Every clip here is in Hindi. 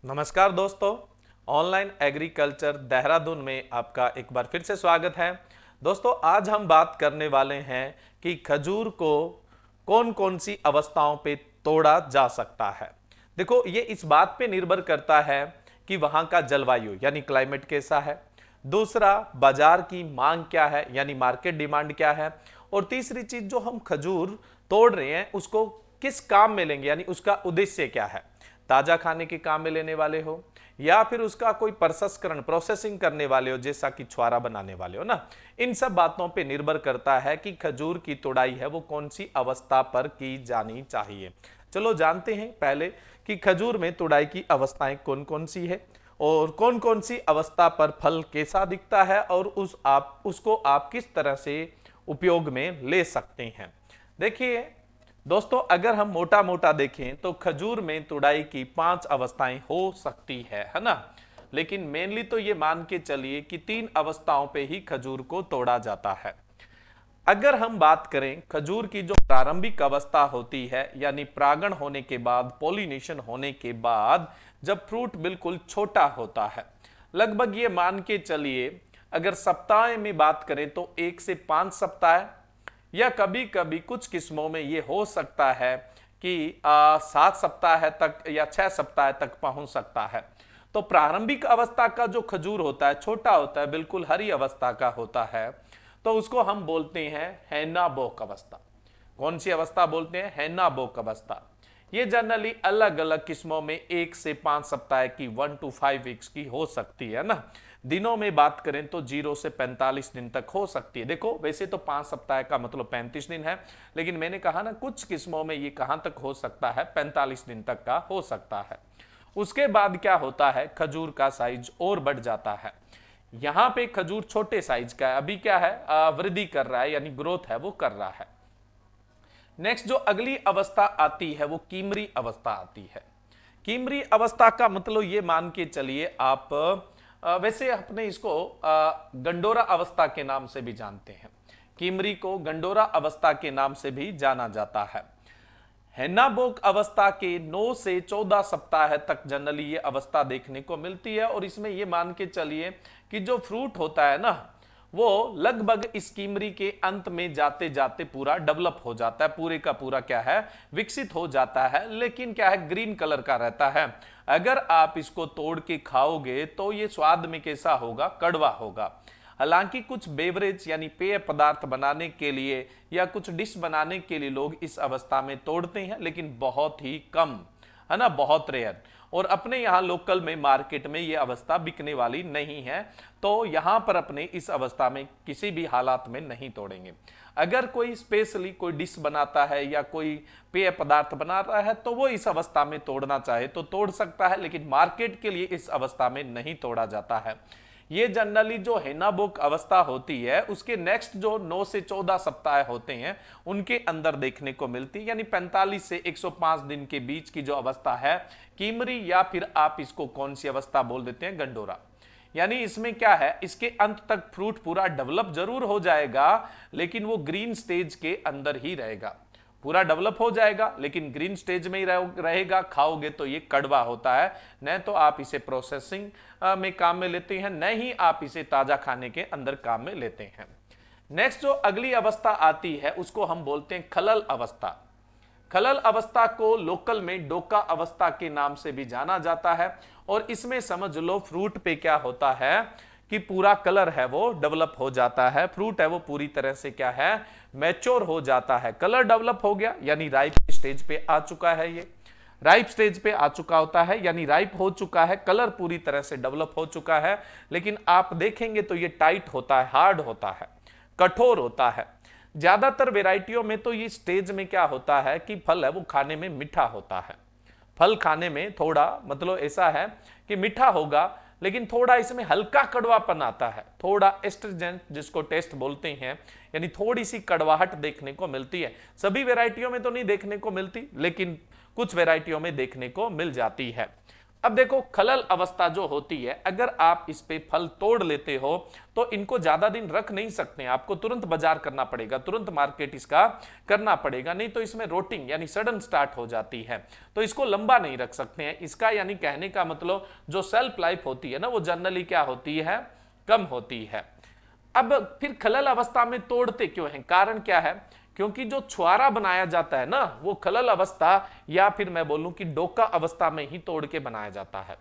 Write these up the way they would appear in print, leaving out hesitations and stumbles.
नमस्कार दोस्तों, ऑनलाइन एग्रीकल्चर देहरादून में आपका एक बार फिर से स्वागत है। दोस्तों, आज हम बात करने वाले हैं कि खजूर को कौन कौन सी अवस्थाओं पे तोड़ा जा सकता है। देखो, ये इस बात पे निर्भर करता है कि वहां का जलवायु यानी क्लाइमेट कैसा है, दूसरा बाजार की मांग क्या है यानी मार्केट डिमांड क्या है, और तीसरी चीज जो हम खजूर तोड़ रहे हैं उसको किस काम में लेंगे यानी उसका उद्देश्य क्या है। ताजा खाने के काम में लेने वाले हो या फिर उसका कोई प्रसंस्करण प्रोसेसिंग करने वाले हो, जैसा कि छुआरा बनाने वाले हो ना। इन सब बातों पे निर्भर करता है कि खजूर की तोड़ाई है वो कौन सी अवस्था पर की जानी चाहिए। चलो जानते हैं पहले कि खजूर में तोड़ाई की अवस्थाएं कौन कौन सी है और कौन कौन सी अवस्था पर फल कैसा दिखता है और उसको आप किस तरह से उपयोग में ले सकते हैं। देखिए दोस्तों, अगर हम मोटा मोटा देखें तो खजूर में तुड़ाई की 5 अवस्थाएं हो सकती है ना। लेकिन मेनली तो ये मान के चलिए कि 3 अवस्थाओं पे ही खजूर को तोड़ा जाता है। अगर हम बात करें खजूर की जो प्रारंभिक अवस्था होती है यानी परागण होने के बाद, पॉलिनेशन होने के बाद, जब फ्रूट बिल्कुल छोटा होता है, लगभग ये मान के चलिए अगर सप्ताह में बात करें तो 1 से 5 सप्ताह, या कभी कभी कुछ किस्मों में यह हो सकता है कि 7 सप्ताह तक या 6 सप्ताह तक पहुंच सकता है। तो प्रारंभिक अवस्था का जो खजूर होता है, छोटा होता है, बिल्कुल हरी अवस्था का होता है, तो उसको हम बोलते हैं हैना बोक अवस्था। कौन सी अवस्था बोलते हैं? हैना बोक अवस्था। ये जनरली अलग अलग किस्मों में 1 से 5 सप्ताह की, 1 to 5 वीक्स की हो सकती है ना। दिनों में बात करें तो 0 से 45 दिन तक हो सकती है। देखो, वैसे तो 5 सप्ताह का मतलब 35 दिन है, लेकिन मैंने कहा ना कुछ किस्मों में ये कहां तक हो सकता है, 45 दिन तक का हो सकता है। उसके बाद क्या होता है, खजूर का साइज और बढ़ जाता है। यहां पे खजूर छोटे साइज का है, अभी क्या है, वृद्धि कर रहा है यानी ग्रोथ है वो कर रहा है। नेक्स्ट जो अगली अवस्था आती है वो कीमरी अवस्था आती है। कीमरी अवस्था का मतलब ये मान के चलिए आप, वैसे अपने इसको गंडोरा अवस्था के नाम से भी जानते हैं। कीमरी को गंडोरा अवस्था के नाम से भी जाना जाता है। हैनाबोक अवस्था के 9 से 14 सप्ताह तक जनरली ये अवस्था देखने को मिलती है, और इसमें ये मान के चलिए कि जो फ्रूट होता है ना वो लगभग इस कीमरी के अंत में जाते जाते पूरा डेवलप हो जाता है, पूरे का पूरा क्या है, विकसित हो जाता है। लेकिन क्या है, ग्रीन कलर का रहता है। अगर आप इसको तोड़ के खाओगे तो ये स्वाद में कैसा होगा, कड़वा होगा। हालांकि कुछ बेवरेज यानी पेय पदार्थ बनाने के लिए या कुछ डिश बनाने के लिए लोग इस अवस्था में तोड़ते हैं, लेकिन बहुत ही कम, है ना, बहुत रेयर। और अपने यहाँ लोकल में मार्केट में ये अवस्था बिकने वाली नहीं है, तो यहाँ पर अपने इस अवस्था में किसी भी हालात में नहीं तोड़ेंगे। अगर कोई स्पेशली कोई डिश बनाता है या कोई पेय पदार्थ बनाता है तो वो इस अवस्था में तोड़ना चाहे तो तोड़ सकता है, लेकिन मार्केट के लिए इस अवस्था में नहीं तोड़ा जाता है। ये जनरली जो हैनाबोक अवस्था होती है उसके नेक्स्ट जो 9 से 14 सप्ताह होते हैं उनके अंदर देखने को मिलती है, यानी 45 से 105 दिन के बीच की जो अवस्था है कीमरी, या फिर आप इसको कौन सी अवस्था बोल देते हैं, गंडोरा। यानी इसमें क्या है, इसके अंत तक फ्रूट पूरा डेवलप जरूर हो जाएगा, लेकिन वो ग्रीन स्टेज के अंदर ही रहेगा। पूरा डेवलप हो जाएगा लेकिन ग्रीन स्टेज में ही रहेगा। खाओगे तो ये कड़वा होता है, न तो आप इसे प्रोसेसिंग में काम में लेते हैं, न ही आप इसे ताजा खाने के अंदर काम में लेते हैं। नेक्स्ट जो अगली अवस्था आती है उसको हम बोलते हैं खलल अवस्था। खलल अवस्था को लोकल में डोका अवस्था के नाम से भी जाना जाता है, और इसमें समझ लो फ्रूट पे क्या होता है कि पूरा कलर है वो डेवलप हो जाता है, फ्रूट है वो पूरी तरह से क्या है, मैच्योर हो जाता है। कलर डेवलप हो गया यानी राइप स्टेज पे आ चुका है, ये राइप स्टेज पे आ चुका होता है यानी राइप हो चुका है, कलर पूरी तरह से डेवलप हो चुका है। लेकिन आप देखेंगे तो ये टाइट होता है, हार्ड होता है, कठोर होता है। ज्यादातर वेराइटियों में तो ये स्टेज में क्या होता है कि फल है वो खाने में मीठा होता है। फल खाने में थोड़ा मतलब ऐसा है कि मीठा होगा, लेकिन थोड़ा इसमें हल्का कड़वापन आता है, थोड़ा एस्ट्रिजेंट जिसको टेस्ट बोलते हैं, यानी थोड़ी सी कड़वाहट देखने को मिलती है। सभी वेराइटियों में तो नहीं देखने को मिलती, लेकिन कुछ वेराइटियों में देखने को मिल जाती है। अब देखो खलल अवस्था जो होती है, अगर आप इस पे फल तोड़ लेते हो तो इनको ज्यादा दिन रख नहीं सकते, आपको तुरंत बाजार करना पड़ेगा, तुरंत मार्केट इसका करना पड़ेगा, नहीं तो इसमें रोटिंग यानी सडन स्टार्ट हो जाती है, तो इसको लंबा नहीं रख सकते हैं। इसका यानी कहने का मतलब जो सेल्फ लाइफ होती है ना वो जनरली क्या होती है, कम होती है। अब फिर खलल अवस्था में तोड़ते क्यों हैं, कारण क्या है, क्योंकि जो छुआरा बनाया जाता है ना वो खलल अवस्था या फिर मैं बोलूं कि डोका अवस्था में ही तोड़ के बनाया जाता है।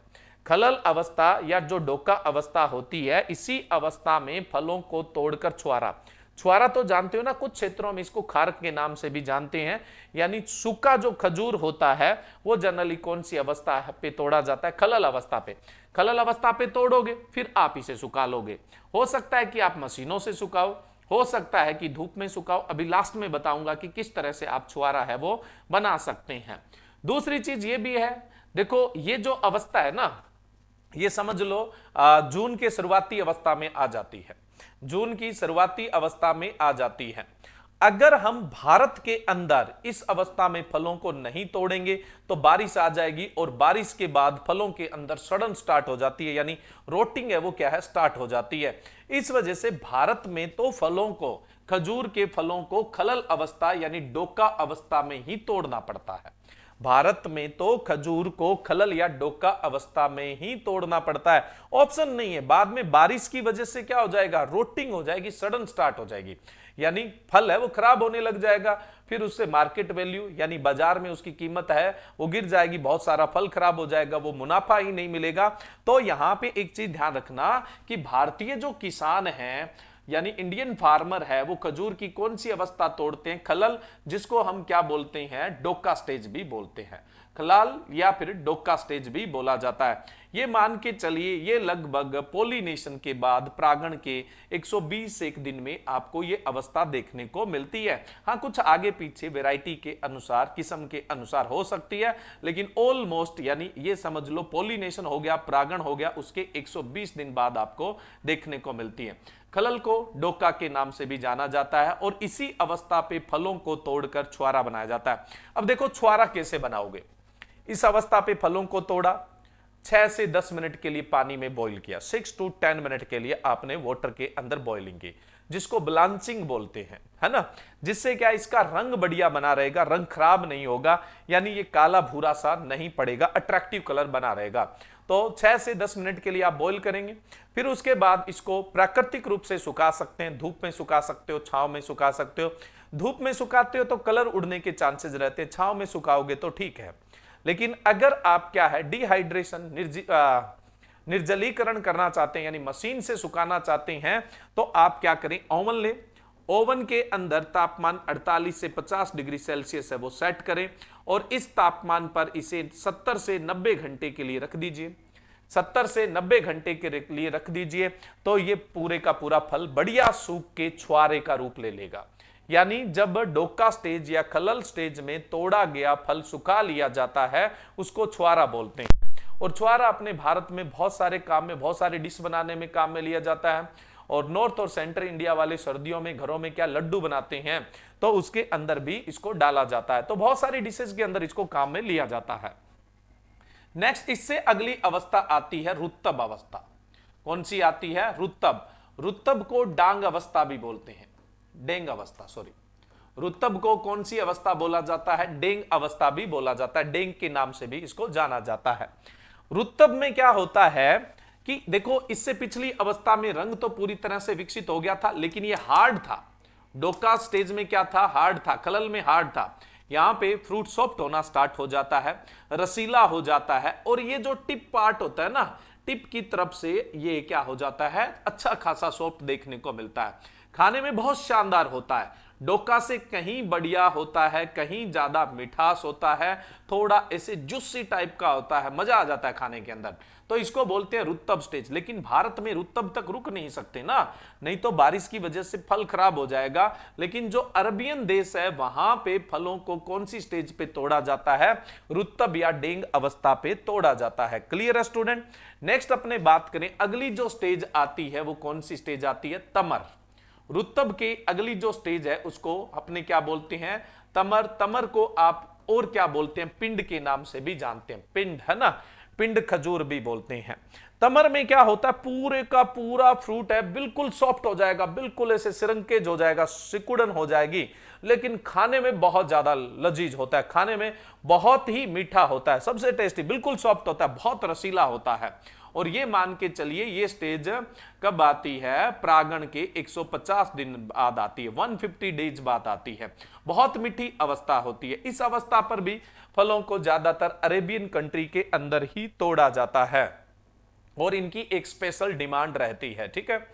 खलल अवस्था या जो डोका अवस्था होती है, इसी अवस्था में फलों को तोड़कर छुआरा, छुआरा तो जानते हो ना, कुछ क्षेत्रों में इसको खारक के नाम से भी जानते हैं, यानी सूखा जो खजूर होता है वो जनरली कौन सी अवस्था पे तोड़ा जाता है, खलल अवस्था पे। खलल अवस्था पे तोड़ोगे फिर आप इसे सुखा लोगे, हो सकता है कि आप मशीनों से सुखाओ, हो सकता है कि धूप में सुखाओ, अभी लास्ट में बताऊंगा कि किस तरह से आप छुआरा है वो बना सकते हैं। दूसरी चीज ये भी है, देखो ये जो अवस्था है ना, ये समझ लो जून के शुरुआती अवस्था में आ जाती है, जून की शुरुआती अवस्था में आ जाती है। अगर हम भारत के अंदर इस अवस्था में फलों को नहीं तोड़ेंगे तो बारिश आ जाएगी, और बारिश के बाद फलों के अंदर सड़न स्टार्ट हो जाती है, यानी रोटिंग है वो क्या है, स्टार्ट हो जाती है। इस वजह से भारत में तो फलों को, खजूर के फलों को खलल अवस्था यानी डोका अवस्था में ही तोड़ना पड़ता है। भारत में तो खजूर को खलल या डोका अवस्था में ही तोड़ना पड़ता है, ऑप्शन नहीं है। बाद में बारिश की वजह से क्या हो जाएगा, रोटिंग हो जाएगी, सडन स्टार्ट हो जाएगी, यानी फल है वो खराब होने लग जाएगा, फिर उससे मार्केट वैल्यू यानी बाजार में उसकी कीमत है वो गिर जाएगी, बहुत सारा फल खराब हो जाएगा, वो मुनाफा ही नहीं मिलेगा। तो यहां पे एक चीज ध्यान रखना कि भारतीय जो किसान हैं यानी इंडियन फार्मर है वो खजूर की कौन सी अवस्था तोड़ते हैं, खलल, जिसको हम क्या बोलते हैं, डोका स्टेज भी बोलते हैं, खलाल या फिर डोका स्टेज भी बोला जाता है। ये मान के चलिए ये लगभग पोलिनेशन के बाद प्रागण के 120 से 1 दिन में आपको ये अवस्था देखने को मिलती है। हाँ कुछ आगे पीछे वैरायटी के अनुसार, किस्म के अनुसार हो सकती है, लेकिन ऑलमोस्ट यानी ये समझ लो पोलिनेशन हो गया, प्रागण हो गया, उसके 120 दिन बाद आपको देखने को मिलती है। खलल को डोका के नाम से भी जाना जाता है, और इसी अवस्था पे फलों को तोड़कर छुआरा बनाया जाता है। अब देखो छुआरा कैसे बनाओगे, इस अवस्था पे फलों को तोड़ा, 6 से 10 मिनट के लिए पानी में बॉईल किया, 6 to 10 मिनट के लिए आपने वाटर के अंदर बॉइलिंग की, जिसको ब्लांचिंग बोलते हैं, है ना, जिससे क्या इसका रंग बढ़िया बना रहेगा, रंग खराब नहीं होगा, यानी ये काला भूरा सा नहीं पड़ेगा, अट्रैक्टिव कलर बना रहेगा। तो 6 से 10 मिनट के लिए आप बॉईल करेंगे, फिर उसके बाद इसको प्राकृतिक रूप से सुखा सकते हैं, धूप में सुखा सकते हो, छांव में सुखा सकते हो। धूप में सुखाते हो तो कलर उड़ने के चांसेस रहते हैं, छांव में सुखाओगे तो ठीक है। लेकिन अगर आप क्या है डिहाइड्रेशन निर्जलीकरण करना चाहते हैं यानी मशीन से सुखाना चाहते हैं तो आप क्या करें, ओवन ले, ओवन के अंदर तापमान 48 से 50 डिग्री सेल्सियस है वो सेट करें, और इस तापमान पर इसे 70 से 90 घंटे के लिए रख दीजिए, 70 से 90 घंटे के लिए रख दीजिए, तो ये पूरे का पूरा फल बढ़िया सूख के छुआरे का रूप ले लेगा। यानी जब डोका स्टेज या खलल स्टेज में तोड़ा गया फल सुखा लिया जाता है उसको छुआरा बोलते हैं। और छुआरा अपने भारत में बहुत सारे काम में, बहुत सारे डिश बनाने में काम में लिया जाता है, और नॉर्थ और सेंट्रल इंडिया वाले सर्दियों में घरों में क्या लड्डू बनाते हैं तो उसके अंदर भी इसको डाला जाता है, तो बहुत सारी डिशेज के अंदर इसको काम में लिया जाता है। नेक्स्ट इससे अगली अवस्था आती है रुत्तब अवस्था। कौन सी आती है, रुत्तब। रुत्तब को डांग अवस्था भी बोलते हैं, डेंग अवस्था, सॉरी, रुत्तब को कौन सी अवस्था बोला जाता है, डेंग अवस्था भी बोला जाता है, डेंग के नाम से भी इसको जाना जाता है। रुत्तब में क्या होता है कि देखो इससे पिछली अवस्था में रंग तो पूरी तरह से विकसित हो गया था, लेकिन ये हार्ड था, डोका स्टेज में क्या था, हार्ड था, खलल में हार्ड था। यहां पे फ्रूट सॉफ्ट होना स्टार्ट हो जाता है, रसीला हो जाता है, और ये जो टिप पार्ट होता है ना, टिप की तरफ से ये क्या हो जाता है, अच्छा खासा सॉफ्ट देखने को मिलता है, खाने में बहुत शानदार होता है, डोका से कहीं बढ़िया होता है, कहीं ज्यादा मिठास होता है, थोड़ा ऐसे जूसी टाइप का होता है, मजा आ जाता है खाने के अंदर, तो इसको बोलते हैं रुत्तब स्टेज। लेकिन भारत में रुत्तब तक रुक नहीं सकते ना, नहीं तो बारिश की वजह से फल खराब हो जाएगा। लेकिन जो अरबियन देश है वहां पे फलों को कौन सी स्टेज पे तोड़ा जाता है, रुत्तब या डेंग अवस्था पे तोड़ा जाता है। क्लियर है स्टूडेंट। नेक्स्ट अपने बात करें, अगली जो स्टेज आती है वो कौन सी स्टेज आती है, तमर। रुत्तब के अगली जो स्टेज है उसको अपने क्या बोलते हैं, तमर। तमर को आप और क्या बोलते हैं, पिंड के नाम से भी जानते हैं, पिंड, है ना। पिंड खजूर भी बोलते हैं। तमर में क्या होता है, पूरे का पूरा फ्रूट है बिल्कुल सॉफ्ट हो जाएगा, बिल्कुल ऐसे सिरंकेज हो जाएगा, सिकुड़न हो जाएगी, लेकिन खाने में बहुत ज्यादा लजीज होता है, खाने में बहुत ही मीठा होता है, सबसे टेस्टी, बिल्कुल सॉफ्ट होता है, बहुत रसीला होता है। और ये मान के चलिए ये स्टेज कब आती है, परागण के 150 दिन बाद आती है, 150 डेज बाद आती है। बहुत मीठी अवस्था होती है। इस अवस्था पर भी फलों को ज्यादातर अरेबियन कंट्री के अंदर ही तोड़ा जाता है और इनकी एक स्पेशल डिमांड रहती है, ठीक है।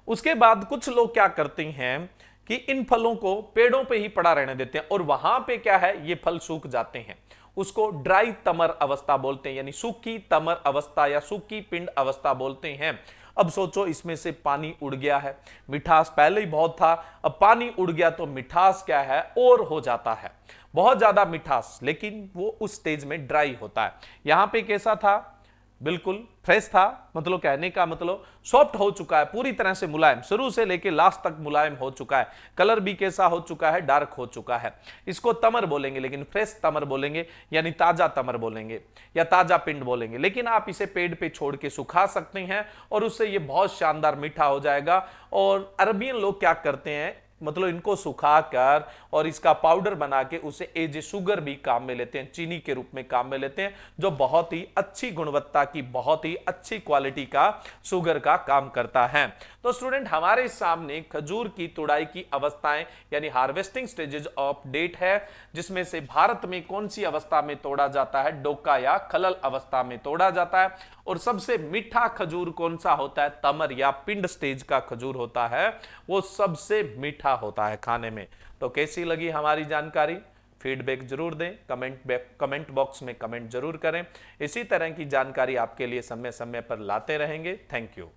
उसके बाद कुछ लोग क्या करते हैं कि इन फलों को पेड़ों पे ही पड़ा रहने देते हैं और वहां पे क्या है, ये फल सूख जाते हैं। उसको ड्राई तमर अवस्था बोलते हैं, यानी सूखी तमर अवस्था या सूखी पिंड अवस्था बोलते हैं। अब सोचो इसमें से पानी उड़ गया है, मिठास पहले ही बहुत था, अब पानी उड़ गया तो मिठास क्या है और हो जाता है, बहुत ज्यादा मिठास, लेकिन वो उस स्टेज में ड्राई होता है। यहां पे कैसा था, बिल्कुल फ्रेश था, मतलब कहने का मतलब सॉफ्ट हो चुका है, पूरी तरह से मुलायम, शुरू से लेके लास्ट तक मुलायम हो चुका है, कलर भी कैसा हो चुका है, डार्क हो चुका है। इसको तमर बोलेंगे, लेकिन फ्रेश तमर बोलेंगे, यानी ताजा तमर बोलेंगे या ताजा पिंड बोलेंगे। लेकिन आप इसे पेड़ पे छोड़ के सुखा सकते हैं और उससे ये बहुत शानदार मीठा हो जाएगा। और अरबियन लोग क्या करते हैं, मतलब इनको सुखाकर और इसका पाउडर बना के उसे एज ए शुगर भी काम में लेते हैं, चीनी के रूप में काम में लेते हैं, जो बहुत ही अच्छी गुणवत्ता की, बहुत ही अच्छी क्वालिटी का शुगर का काम करता है। तो स्टूडेंट, हमारे सामने खजूर की तुड़ाई की अवस्थाएं यानी हार्वेस्टिंग स्टेजेस ऑफ डेट है, जिसमें से भारत में कौन सी अवस्था में तोड़ा जाता है, डोका या खलल अवस्था में तोड़ा जाता है। और सबसे मीठा खजूर कौन सा होता है, तमर या पिंड स्टेज का खजूर होता है, वो सबसे मीठा होता है खाने में। तो कैसी लगी हमारी जानकारी, फीडबैक जरूर दें, कमेंट बॉक्स में कमेंट जरूर करें। इसी तरह की जानकारी आपके लिए समय समय पर लाते रहेंगे। Thank you.